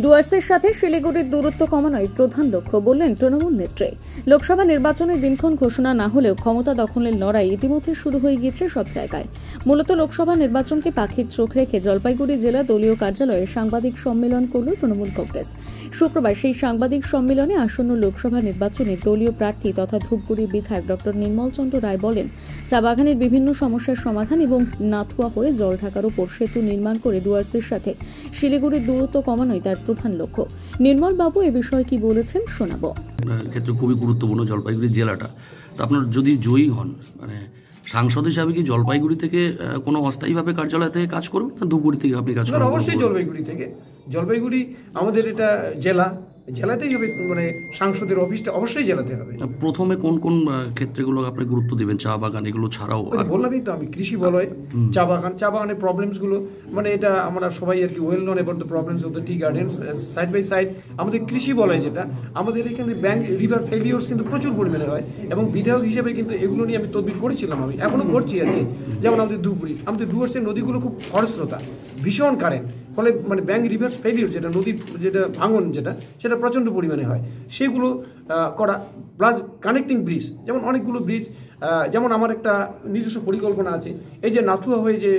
ডুয়ার্সের সাথে শিলিগুড়ির দূরত্ব কমানোই প্রধান লক্ষ্য বললেন তৃণমূল নেত্রী। লোকসভা নির্বাচনের দিনক্ষণ ঘোষণা না হলেও ক্ষমতা দখলের লড়াই ইতিমধ্যে শুরু হয়ে গিয়েছে সব জায়গায়। মূলত লোকসভা নির্বাচনকে পাখির চোখ রেখে জলপাইগুড়ি জেলা দলীয় কার্যালয়ে সাংবাদিক সম্মেলন করল তৃণমূল কংগ্রেস। শুক্রবার সেই সাংবাদিক সম্মেলনে আসন্ন লোকসভা নির্বাচনে দলীয় প্রার্থী তথা ধূপগুড়ি বিধায়ক ডক্টর নির্মল চন্দ্র রায় বলেন, চা বাগানের বিভিন্ন সমস্যার সমাধান এবং নাথুয়া হয়ে জল ঢাকার উপর সেতু নির্মাণ করে ডুয়ার্সের সাথে শিলিগুড়ির দূরত্ব কমানোই তার প্রধান লক্ষ্য। নির্মল বাবু এ বিষয়ে কি বলেছেন শোনাবো। ক্ষেত্রে খুবই গুরুত্বপূর্ণ জলপাইগুড়ি জেলাটা। তো আপনার যদি জয়ী হন, মানে সাংসদ হিসাবে কি জলপাইগুড়ি থেকে কোনো অস্থায়ীভাবে কার্যালয় থেকে কাজ করবেন না ধূপগুড়ি থেকে আপনি কাজ করবেন? অবশ্যই জলপাইগুড়ি থেকে। জলপাইগুড়ি আমাদের এটা জেলাতেই হবে, মানে সাংসদের অফিসটা অবশ্যই জেলাতে হবে। প্রথমে কোন কোন ক্ষেত্রগুলো আপনি গুরুত্ব দেবেন? চা বাগান এগুলো ছাড়াও বললামই তো আমি, কৃষি বলয়, চা বাগানের প্রবলেমসগুলো, মানে এটা আমরা সবাই আর কি well known about the problems of the tea gardens. Side by side আমাদের কৃষি বলয় যেটা, আমাদের এখানে ব্যাংক রিভার ফেলিওর্স কিন্তু প্রচুর পরিমাণে হয় এবং বিধায়ক হিসেবে কিন্তু এগুলো নিয়ে আমি তদবির করেছিলাম, আমি এখনো করছি আর কি। যেমন আমাদের ধূপগুড়ি, আমাদের ডুয়ার্সের নদীগুলো খুব খরস্রোতা, ভীষণ কারেন্ট, ফলে মানে ব্যাংক রিভার্স ফেলিওর যেটা নদী যেটা ভাঙন সেটা প্রচণ্ড পরিমাণে হয়, সেগুলো করা। প্লাস কানেক্টিং ব্রিজ, যেমন অনেকগুলো ব্রিজ, যেমন আমার একটা নিজস্ব পরিকল্পনা আছে, এই যে নাথুয়া হয়ে যে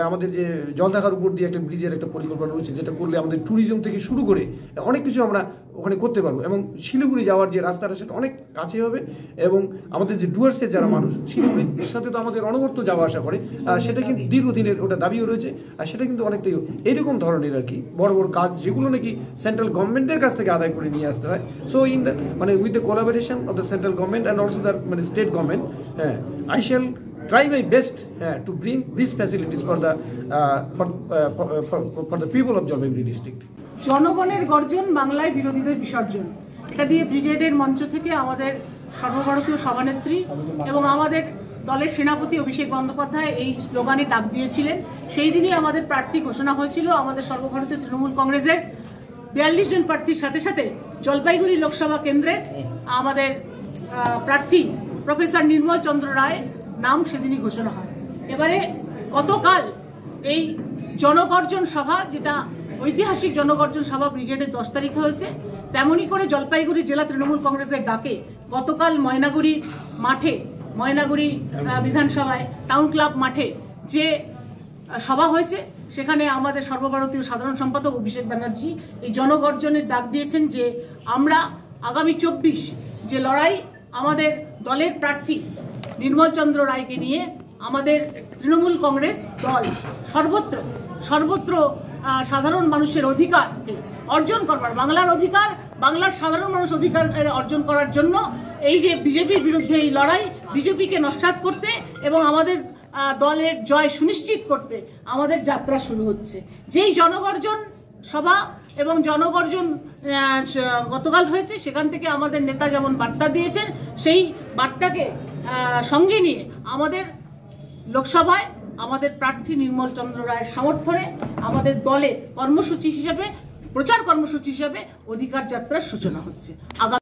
আমাদের যে জলঢাকার উপর দিয়ে একটা ব্রিজের একটা পরিকল্পনা রয়েছে, যেটা করলে আমাদের ট্যুরিজম থেকে শুরু করে অনেক কিছু আমরা ওখানে করতে পারবো এবং শিলিগুড়ি যাওয়ার যে রাস্তাটা সেটা অনেক কাছে হবে এবং আমাদের যে ডুয়ার্সের যারা মানুষ শিলিগুড়ির সাথে তো আমাদের অনবরত যাওয়া আসা করে, সেটা কিন্তু দীর্ঘদিনের ওটা দাবিও রয়েছে আর সেটা কিন্তু অনেকটাই এইরকম ধরনের আর কি বড় বড় কাজ, যেগুলো নাকি সেন্ট্রাল গভর্নমেন্টের কাছ থেকে আদায় করে নিয়ে আসতে হয়। সো ইন দ্য মানে with the collaboration of the central government and also the মানে state government, I shall try my best to bring these facilities for the people of Jalpaiguri district. জনগণের গর্জন বাংলায় বিরোধীদের বিসর্জন, এটা দিয়ে ব্রিগেডের মঞ্চ থেকে আমাদের সর্বভারতীয় সভানেত্রী এবং আমাদের দলের সেনাপতি অভিষেক বন্দ্যোপাধ্যায় এই স্লোগানে ডাক দিয়েছিলেন। সেই দিনই আমাদের প্রার্থী ঘোষণা হয়েছিল। আমাদের সর্বভারতীয় তৃণমূল কংগ্রেসের 42 জন প্রার্থীর সাথে সাথে জলপাইগুড়ি লোকসভা কেন্দ্রে আমাদের প্রার্থী প্রফেসর নির্মল চন্দ্র রায় নাম সেদিনই ঘোষণা হয়। এবারে গতকাল এই জনগর্জন সভা, যেটা ঐতিহাসিক জনগর্জন সভা ব্রিগেডের 10 তারিখে হয়েছে, তেমনই করে জলপাইগুড়ি জেলা তৃণমূল কংগ্রেসের ডাকে গতকাল ময়নাগুড়ি বিধানসভায় টাউন ক্লাব মাঠে যে সভা হয়েছে, সেখানে আমাদের সর্বভারতীয় সাধারণ সম্পাদক অভিষেক ব্যানার্জি এই জনগর্জনের ডাক দিয়েছেন যে আমরা আগামী 24 যে লড়াই আমাদের দলের প্রার্থী নির্মল চন্দ্র রায়কে নিয়ে আমাদের তৃণমূল কংগ্রেস দল সর্বত্র সাধারণ মানুষের অধিকারকে অর্জন করবার, বাংলার অধিকার, বাংলার সাধারণ মানুষ অধিকার অর্জন করার জন্য এই যে বিজেপির বিরুদ্ধে এই লড়াই, বিজেপিকে নস্যাৎ করতে এবং আমাদের দলের জয় সুনিশ্চিত করতে আমাদের যাত্রা শুরু হচ্ছে। যেই জনগর্জন সভা এবং জনগর্জন গতকাল হয়েছে, সেখান থেকে আমাদের নেতা যেমন বার্তা দিয়েছেন, সেই বার্তাকে সঙ্গে নিয়ে আমাদের লোকসভায় আমাদের প্রার্থী নির্মল চন্দ্র রায়ের সমর্থনে আমাদের দলের কর্মসূচি হিসেবে, প্রচার কর্মসূচি হিসেবে অধিকার যাত্রার সূচনা হচ্ছে।